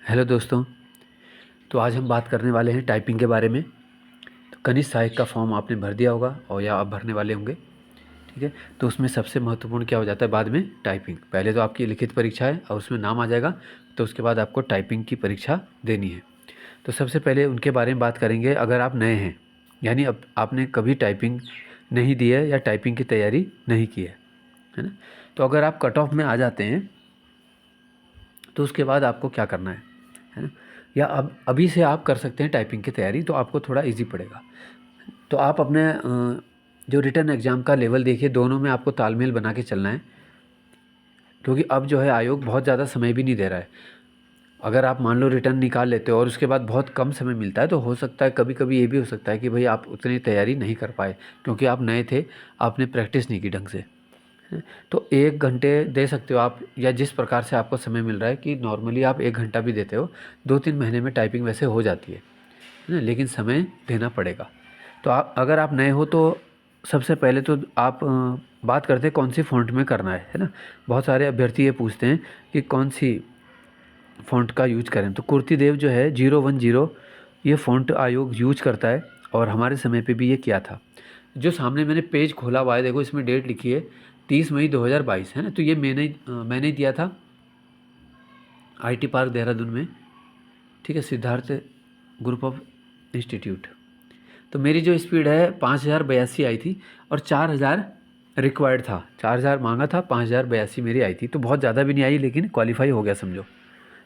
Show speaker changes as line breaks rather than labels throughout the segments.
Hello दोस्तों। तो आज हम बात करने वाले हैं टाइपिंग के बारे में। तो कनिष्ठ सहायक का फॉर्म आपने भर दिया होगा और या आप भरने वाले होंगे। ठीक है, तो उसमें सबसे महत्वपूर्ण क्या हो जाता है बाद में? टाइपिंग। पहले तो आपकी लिखित परीक्षा है और उसमें नाम आ जाएगा, तो उसके बाद आपको टाइपिंग की परीक्षा देनी है। तो सबसे पहले उनके बारे में बात करेंगे। अगर आप नए हैं, यानी अब आपने कभी टाइपिंग नहीं दी है या टाइपिंग की तैयारी नहीं की है ना, तो अगर आप कट ऑफ में आ जाते हैं तो उसके बाद आपको क्या करना है ना, या अब अभी से आप कर सकते हैं टाइपिंग की तैयारी, तो आपको थोड़ा इजी पड़ेगा। तो आप अपने जो रिटन एग्ज़ाम का लेवल देखिए, दोनों में आपको तालमेल बना के चलना है, क्योंकि अब जो है आयोग बहुत ज़्यादा समय भी नहीं दे रहा है। अगर आप मान लो रिटर्न निकाल लेते हो और उसके बाद बहुत कम समय मिलता है, तो हो सकता है कभी कभी ये भी हो सकता है कि भाई आप उतनी तैयारी नहीं कर पाए, क्योंकि आप नए थे, आपने प्रैक्टिस नहीं की ढंग से। तो 1 घंटे दे सकते हो आप, या जिस प्रकार से आपको समय मिल रहा है कि नॉर्मली आप 1 घंटा भी देते हो, 2-3 महीने में टाइपिंग वैसे हो जाती है ना, लेकिन समय देना पड़ेगा। तो आप अगर आप नए हो तो सबसे पहले तो आप बात करते हैं कौन सी फ़ॉन्ट में करना है ना। बहुत सारे अभ्यर्थी ये पूछते हैं कि कौन सी फ़ॉन्ट का यूज करें। तो कुर्तीदेव जो है 010, ये फ़ॉन्ट आयोग यूज करता है और हमारे समय पे भी ये किया था। जो सामने मैंने पेज खोला हुआ है, देखो इसमें डेट लिखी है 30 मई 2022 है ना, तो ये मैंने दिया था आईटी पार्क देहरादून में। ठीक है, सिद्धार्थ ग्रुप ऑफ इंस्टीट्यूट। तो मेरी जो स्पीड है 5082 आई थी और 4000 रिक्वायर्ड था, 4000 मांगा था, 5082 मेरी आई थी। तो बहुत ज़्यादा भी नहीं आई, लेकिन क्वालिफाई हो गया समझो,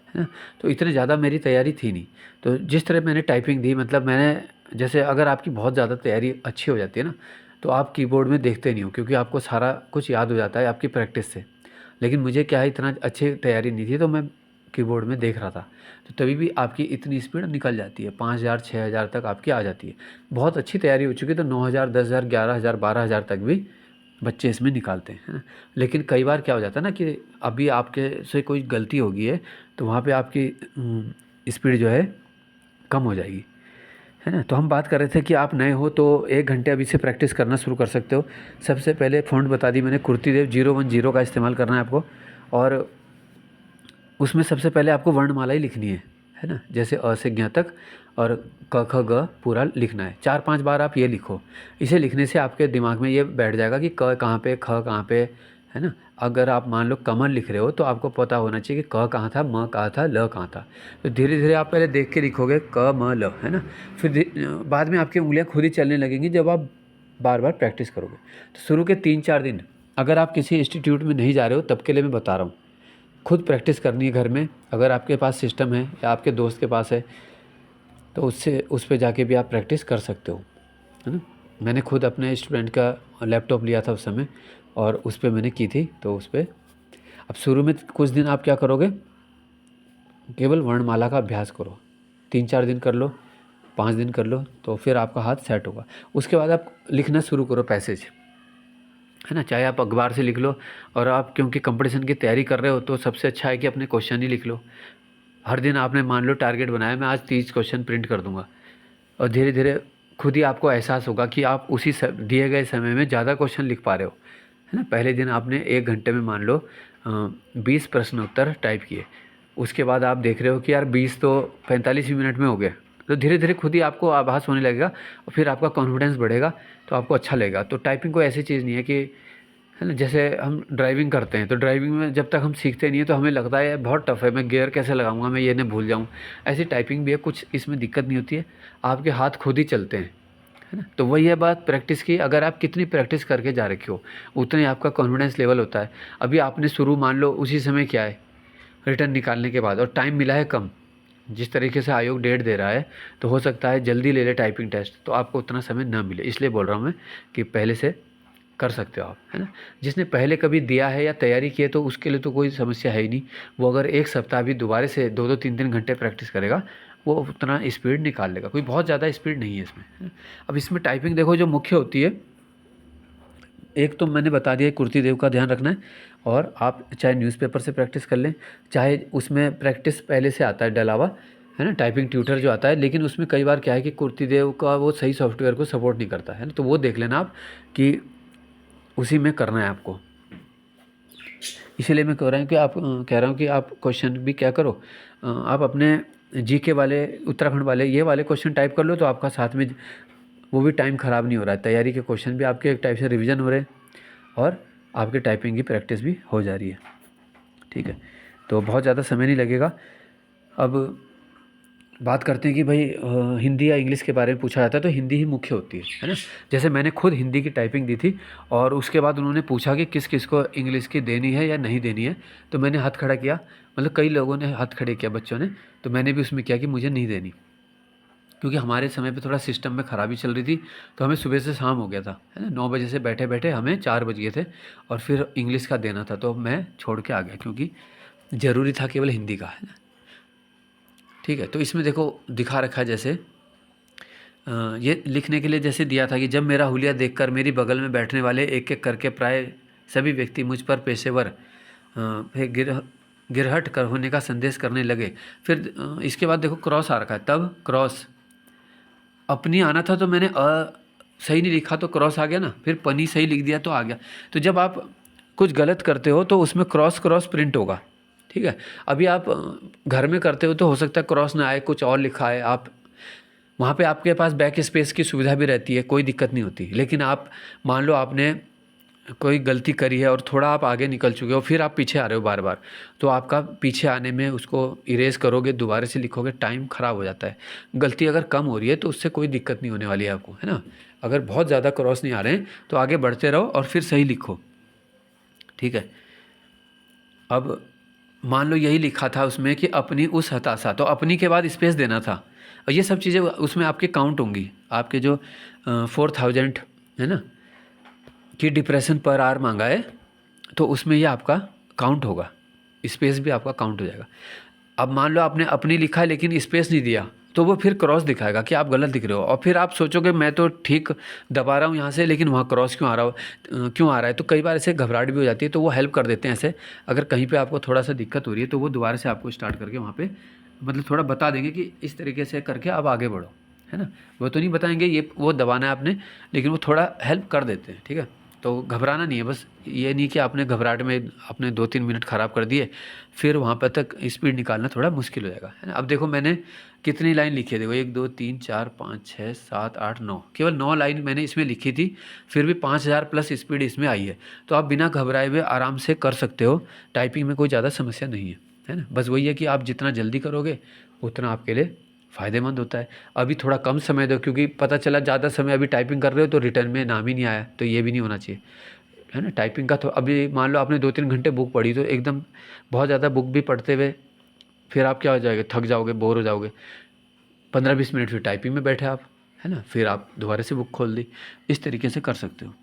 है ना। तो इतने ज़्यादा मेरी तैयारी थी नहीं। तो जिस तरह मैंने टाइपिंग दी, मतलब मैंने, जैसे अगर आपकी बहुत ज़्यादा तैयारी अच्छी हो जाती है ना, तो आप कीबोर्ड में देखते नहीं हो, क्योंकि आपको सारा कुछ याद हो जाता है आपकी प्रैक्टिस से। लेकिन मुझे क्या है, इतना अच्छी तैयारी नहीं थी, तो मैं कीबोर्ड में देख रहा था, तो तभी भी आपकी इतनी स्पीड निकल जाती है, 5000 6000 तक आपकी आ जाती है। बहुत अच्छी तैयारी हो चुकी है तो 9000 10000 11000 12000 तक भी बच्चे इसमें निकालते हैं, है ना। लेकिन कई बार क्या हो जाता है ना कि अभी आपके से कोई गलती हो गई है, तो वहाँ पे आपकी स्पीड जो है कम हो जाएगी, है ना। तो हम बात कर रहे थे कि आप नए हो तो 1 घंटे अभी से प्रैक्टिस करना शुरू कर सकते हो। सबसे पहले फ़ॉन्ट बता दी मैंने, कुर्तीदेव 010 का इस्तेमाल करना है आपको। और उसमें सबसे पहले आपको वर्णमाला ही लिखनी है ना, जैसे अ से ज्ञ तक, और क ख ग पूरा लिखना है। 4-5 बार आप ये लिखो। इसे लिखने से आपके दिमाग में ये बैठ जाएगा कि क कहाँ पे, ख कहाँ पे, है ना। अगर आप मान लो कमल लिख रहे हो, तो आपको पता होना चाहिए कि क कहाँ था, म कहाँ था, ल कहाँ था। तो धीरे धीरे आप पहले देख के लिखोगे क म ल, है ना। फिर बाद में आपकी उंगलियाँ खुद ही चलने लगेंगी जब आप बार बार प्रैक्टिस करोगे। तो शुरू के 3-4 दिन, अगर आप किसी इंस्टीट्यूट में नहीं जा रहे हो, तब के लिए मैं बता रहा हूँ, खुद प्रैक्टिस करनी है घर में। अगर आपके पास सिस्टम है या आपके दोस्त के पास है, तो उससे उस पे जाके भी आप प्रैक्टिस कर सकते हो, है ना। मैंने खुद अपने स्टूडेंट का लैपटॉप लिया था उस समय, और उस पे मैंने की थी। तो उस पे अब शुरू में कुछ दिन आप क्या करोगे, केवल वर्णमाला का अभ्यास करो। 3-4 दिन कर लो, 5 दिन कर लो, तो फिर आपका हाथ सेट होगा। उसके बाद आप लिखना शुरू करो पैसेज, है ना। चाहे आप अखबार से लिख लो, और आप क्योंकि कंपटीशन की तैयारी कर रहे हो, तो सबसे अच्छा है कि अपने क्वेश्चन ही लिख लो। हर दिन आपने मान लो टारगेट बनाया, मैं आज 30 क्वेश्चन प्रिंट कर दूंगा, और धीरे धीरे खुद ही आपको एहसास होगा कि आप उसी दिए गए समय में ज़्यादा क्वेश्चन लिख पा रहे हो, है ना। पहले दिन आपने 1 घंटे में मान लो 20 प्रश्न उत्तर टाइप किए। उसके बाद आप देख रहे हो कि यार 20 तो 45 ही मिनट में हो गए। तो धीरे धीरे खुद ही आपको आभास होने लगेगा, और फिर आपका कॉन्फिडेंस बढ़ेगा, तो आपको अच्छा लगेगा। तो टाइपिंग कोई ऐसी चीज़ नहीं है कि, है ना, जैसे हम ड्राइविंग करते हैं, तो ड्राइविंग में जब तक हम सीखते नहीं है तो हमें लगता है बहुत टफ है, मैं गियर कैसे लगाऊंगा, मैं ये नहीं भूल जाऊँ। ऐसी टाइपिंग भी है, कुछ इसमें दिक्कत नहीं होती है, आपके हाथ खुद ही चलते हैं, है ना। तो वही है बात प्रैक्टिस की। अगर आप कितनी प्रैक्टिस करके जा रखे हो, उतने आपका कॉन्फिडेंस लेवल होता है। अभी आपने शुरू मान लो उसी समय क्या है, रिटर्न निकालने के बाद, और टाइम मिला है कम, जिस तरीके से आयोग डेट दे रहा है, तो हो सकता है जल्दी ले ले टाइपिंग टेस्ट, तो आपको उतना समय ना मिले। इसलिए बोल रहा हूँ मैं कि पहले से कर सकते हो आप, है ना। जिसने पहले कभी दिया है या तैयारी की है, तो उसके लिए तो कोई समस्या है ही नहीं। वो अगर एक सप्ताह भी दोबारा से 2-2 3-3 घंटे प्रैक्टिस करेगा, वो उतना स्पीड निकाल लेगा। कोई बहुत ज़्यादा स्पीड नहीं है इसमें, है ना? अब इसमें टाइपिंग देखो जो मुख्य होती है, एक तो मैंने बता दिया कुर्ती देव का ध्यान रखना है। और आप चाहे न्यूज़पेपर से प्रैक्टिस कर लें, चाहे उसमें प्रैक्टिस पहले से आता है डला हुआ, है ना, टाइपिंग ट्यूटर जो आता है। लेकिन उसमें कई बार क्या है कि कुर्ती देव का वो सही सॉफ्टवेयर को सपोर्ट नहीं करता है ना, तो वो देख लेना आप कि उसी में करना है आपको। इसीलिए मैं कह रहा हूँ कि आप क्वेश्चन भी क्या करो, आप अपने जीके वाले, उत्तराखंड वाले, ये वाले क्वेश्चन टाइप कर लो, तो आपका साथ में वो भी टाइम ख़राब नहीं हो रहा है, तैयारी के क्वेश्चन भी आपके एक टाइप से रिवीजन हो रहे हैं और आपके टाइपिंग की प्रैक्टिस भी हो जा रही है। ठीक है, तो बहुत ज़्यादा समय नहीं लगेगा। अब बात करते हैं कि भाई हिंदी या इंग्लिश के बारे में पूछा जाता है तो हिंदी ही मुख्य होती है ना। जैसे मैंने खुद हिंदी की टाइपिंग दी थी और उसके बाद उन्होंने पूछा कि किस किस को इंग्लिश की देनी है या नहीं देनी है, तो मैंने हाथ खड़ा किया, मतलब कई लोगों ने हाथ खड़े किया बच्चों ने, तो मैंने भी उसमें किया कि मुझे नहीं देनी, क्योंकि हमारे समय पे थोड़ा सिस्टम में ख़राबी चल रही थी, तो हमें सुबह से शाम हो गया था, है ना, 9 बजे से बैठे बैठे हमें 4 बज गए थे और फिर इंग्लिश का देना था, तो मैं छोड़ के आ गया क्योंकि ज़रूरी था केवल हिंदी का, है ना। ठीक है, तो इसमें देखो दिखा रखा है, जैसे ये लिखने के लिए जैसे दिया था कि जब मेरा हुलिया देखकर मेरी बगल में बैठने वाले एक एक करके प्राय सभी व्यक्ति मुझ पर पेशेवर गिरहट कर होने का संदेश करने लगे। फिर इसके बाद देखो क्रॉस आ रखा है, तब क्रॉस अपनी आना था तो मैंने सही नहीं लिखा तो क्रॉस आ गया ना, फिर पनी सही लिख दिया तो आ गया। तो जब आप कुछ गलत करते हो तो उसमें क्रॉस क्रॉस प्रिंट होगा। ठीक है, अभी आप घर में करते हो तो हो सकता है क्रॉस ना आए, कुछ और लिखा है, आप वहाँ पे आपके पास बैक स्पेस की सुविधा भी रहती है, कोई दिक्कत नहीं होती। लेकिन आप मान लो आपने कोई गलती करी है और थोड़ा आप आगे निकल चुके हो, फिर आप पीछे आ रहे हो बार बार, तो आपका पीछे आने में उसको इरेज करोगे, दोबारा से लिखोगे, टाइम ख़राब हो जाता है। गलती अगर कम हो रही है तो उससे कोई दिक्कत नहीं होने वाली है आपको, है ना। अगर बहुत ज़्यादा क्रॉस नहीं आ रहे हैं तो आगे बढ़ते रहो और फिर सही लिखो। ठीक है, अब मान लो यही लिखा था उसमें कि अपनी उस हताशा, तो अपनी के बाद स्पेस देना था, और ये सब चीज़ें उसमें आपके काउंट होंगी, आपके जो 4000 है ना कि डिप्रेशन पर आवर मांगा है, तो उसमें ये आपका काउंट होगा, स्पेस भी आपका काउंट हो जाएगा। अब मान लो आपने अपनी लिखा है लेकिन स्पेस नहीं दिया, तो वो फिर क्रॉस दिखाएगा कि आप गलत लिख रहे हो, और फिर आप सोचोगे मैं तो ठीक दबा रहा हूँ यहाँ से, लेकिन वहाँ क्रॉस क्यों आ रहा है। तो कई बार ऐसे घबराहट भी हो जाती है, तो वो हेल्प कर देते हैं ऐसे। अगर कहीं पे आपको थोड़ा सा दिक्कत हो रही है तो वो दोबारा से आपको स्टार्ट करके वहाँ पे मतलब थोड़ा बता देंगे कि इस तरीके से करके आप आगे बढ़ो, है ना। वो तो नहीं बताएंगे ये वो दबाना है आपने, लेकिन वो थोड़ा हेल्प कर देते हैं। ठीक है, तो घबराना नहीं है, बस ये नहीं कि आपने घबराहट में अपने 2-3 मिनट ख़राब कर दिए, फिर वहाँ पर तक स्पीड निकालना थोड़ा मुश्किल हो जाएगा, है ना। अब देखो मैंने कितनी लाइन लिखी है, देखो 1 2 3 4 5 6 7 8 9, केवल 9 लाइन मैंने इसमें लिखी थी, फिर भी 5000 प्लस स्पीड इसमें आई है। तो आप बिना घबराए हुए आराम से कर सकते हो, टाइपिंग में कोई ज़्यादा समस्या नहीं है ना। बस वही है कि आप जितना जल्दी करोगे उतना आपके लिए फ़ायदेमंद होता है। अभी थोड़ा कम समय दो, क्योंकि पता चला ज़्यादा समय अभी टाइपिंग कर रहे हो तो रिटर्न में नाम ही नहीं आया, तो ये भी नहीं होना चाहिए, है ना। टाइपिंग का तो अभी मान लो आपने 2-3 घंटे बुक पढ़ी, तो एकदम बहुत ज़्यादा बुक भी पढ़ते हुए फिर आप क्या हो जाएगा, थक जाओगे, बोर हो जाओगे। 15-20 मिनट फिर टाइपिंग में बैठे आप, है ना, फिर आप दोबारा से बुक खोल दी, इस तरीके से कर सकते हो।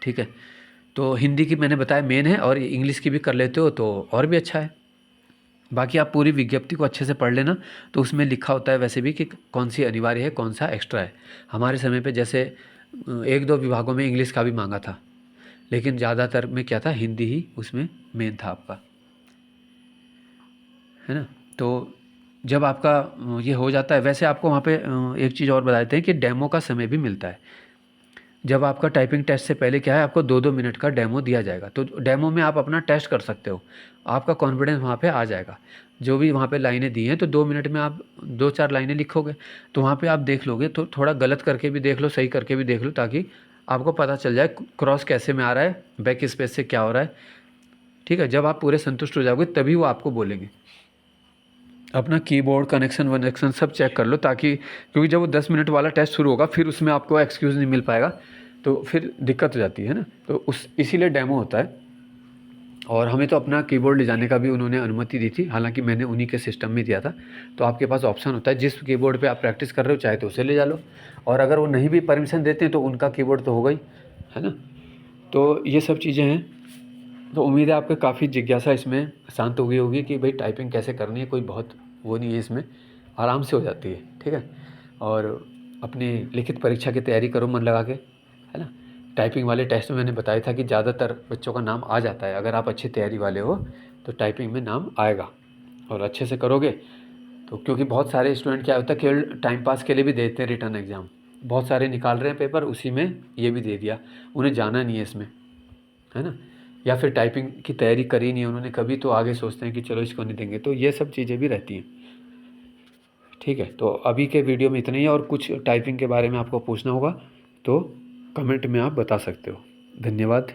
ठीक है, तो हिंदी की मैंने बताया मेन है, और इंग्लिश की भी कर लेते हो तो और भी अच्छा है। बाकी आप पूरी विज्ञप्ति को अच्छे से पढ़ लेना, तो उसमें लिखा होता है वैसे भी कि कौन सी अनिवार्य है, कौन सा एक्स्ट्रा है। हमारे समय पे जैसे 1-2 विभागों में इंग्लिश का भी मांगा था, लेकिन ज़्यादातर में क्या था, हिंदी ही उसमें मेन था आपका, है ना। तो जब आपका ये हो जाता है, वैसे आपको वहाँ पे एक चीज़ और बता देते हैं कि डेमो का समय भी मिलता है। जब आपका टाइपिंग टेस्ट से पहले क्या है, आपको 2-2 मिनट का डेमो दिया जाएगा, तो डेमो में आप अपना टेस्ट कर सकते हो, आपका कॉन्फिडेंस वहाँ पे आ जाएगा। जो भी वहाँ पे लाइनें दी हैं, तो 2 मिनट में आप 2-4 लाइनें लिखोगे, तो वहाँ पे आप देख लोगे, तो थोड़ा गलत करके भी देख लो, सही करके भी देख लो, ताकि आपको पता चल जाए क्रॉस कैसे में आ रहा है, बैक स्पेस से क्या हो रहा है। ठीक है, जब आप पूरे संतुष्ट हो जाओगे तभी वो आपको बोलेंगे। अपना कीबोर्ड कनेक्शन वनेक्शन सब चेक कर लो, ताकि क्योंकि जब वो 10 मिनट वाला टेस्ट शुरू होगा फिर उसमें आपको एक्सक्यूज़ नहीं मिल पाएगा, तो फिर दिक्कत हो जाती है ना। तो उस इसीलिए डेमो होता है। और हमें तो अपना कीबोर्ड ले जाने का भी उन्होंने अनुमति दी थी, हालांकि मैंने उन्हीं के सिस्टम में दिया था। तो आपके पास ऑप्शन होता है, जिस कीबोर्ड पे आप प्रैक्टिस कर रहे हो चाहे तो उसे ले जा लो, और अगर वो नहीं भी परमिशन देते हैं तो उनका कीबोर्ड तो होगा ही, है ना। तो ये सब चीज़ें हैं। तो उम्मीद है आपको काफ़ी जिज्ञासा इसमें शांत हो गई होगी कि भाई टाइपिंग कैसे करनी है, कोई बहुत वो नहीं है इसमें, आराम से हो जाती है। ठीक है, और अपनी लिखित परीक्षा की तैयारी करो मन लगा के, है ना। टाइपिंग वाले टेस्ट में मैंने बताया था कि ज़्यादातर बच्चों का नाम आ जाता है, अगर आप अच्छी तैयारी वाले हो तो टाइपिंग में नाम आएगा, और अच्छे से करोगे तो। क्योंकि बहुत सारे स्टूडेंट क्या होता है, केवल टाइम पास के लिए भी देते हैं रिटर्न एग्ज़ाम, बहुत सारे निकाल रहे हैं पेपर, उसी में ये भी दे दिया, उन्हें जाना नहीं है इसमें, है ना। या फिर टाइपिंग की तैयारी करी नहीं उन्होंने कभी, तो आगे सोचते हैं कि चलो इसको नहीं देंगे, तो ये सब चीज़ें भी रहती हैं। ठीक है, तो अभी के वीडियो में इतना ही है, और कुछ टाइपिंग के बारे में आपको पूछना होगा तो कमेंट में आप बता सकते हो। धन्यवाद।